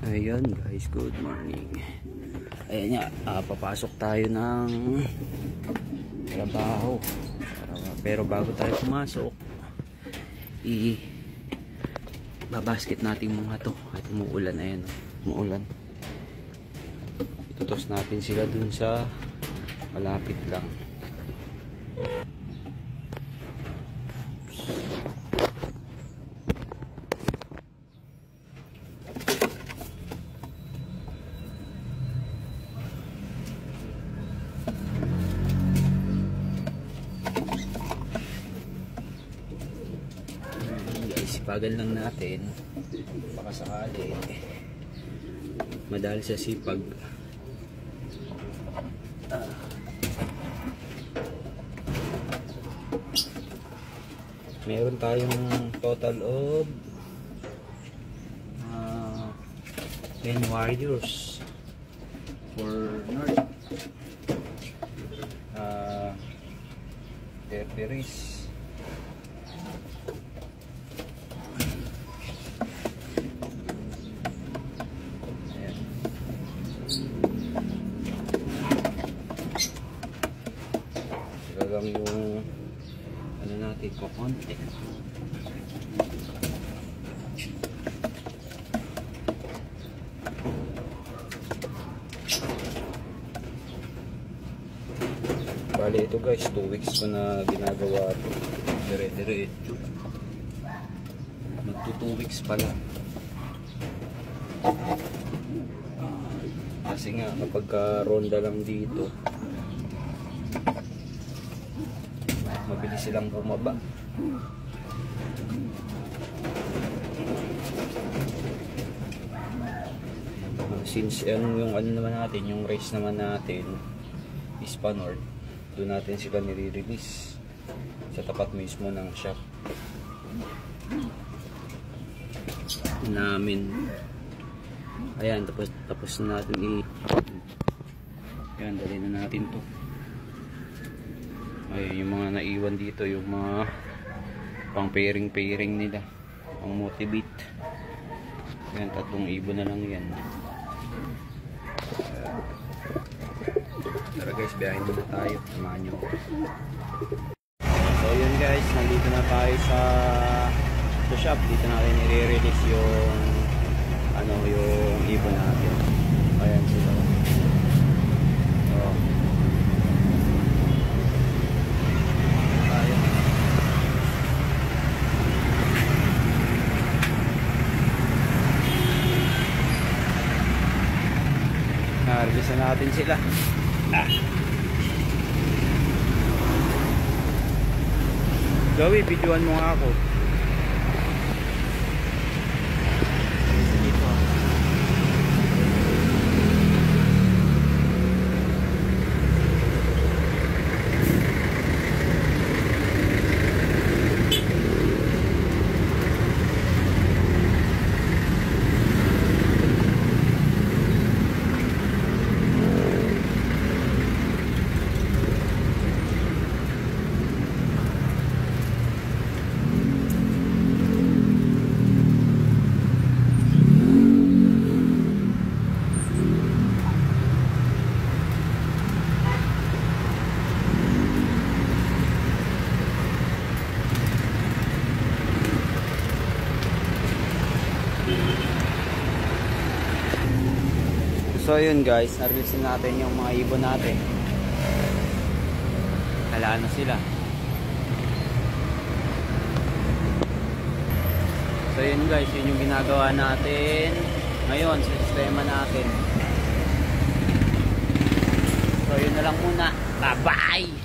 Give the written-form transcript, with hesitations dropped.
Ayan guys, good morning. Ayan nga, papasok tayo ng trabaho. Pero bago tayo pumasok, babasket natin mga to. At umuulan, ayan, umuulan. Itutos natin sila dun sa malapit lang. Sipagan lang natin baka sakali madali sa sipag. Meron tayong total of 10 wires for north, 30 race. Talagang yung ano natin ko konti. Bali ito guys, 2 weeks ko na ginagawa ito. Dire-diretso. Magto 2 weeks pala. Kasi nga kapag ronda lang dito, mabilis silang bumaba. Since yung ano naman natin, yung race naman natin is pa north, doon natin sila nire-release sa tapat mismo ng shop namin. Ayan, tapos na natin ayan, dali na natin to. Ayun, yung mga naiwan dito, yung mga pang pairing nila, pang motivate. Ayan, 3 ibon na lang yan. Tara guys, behind na tayo, samahan nyo. So yun guys, nandito na tayo sa shop. Dito natin i-release yung yung ibon natin. Ayan sila. Release na natin sila. Joey, videoan mo nga ako. So yun guys, na-release natin yung mga ibon natin. Hala na sila. So yun guys, yun yung ginagawa natin ngayon sa sistema natin. So yun na lang muna. Bye bye!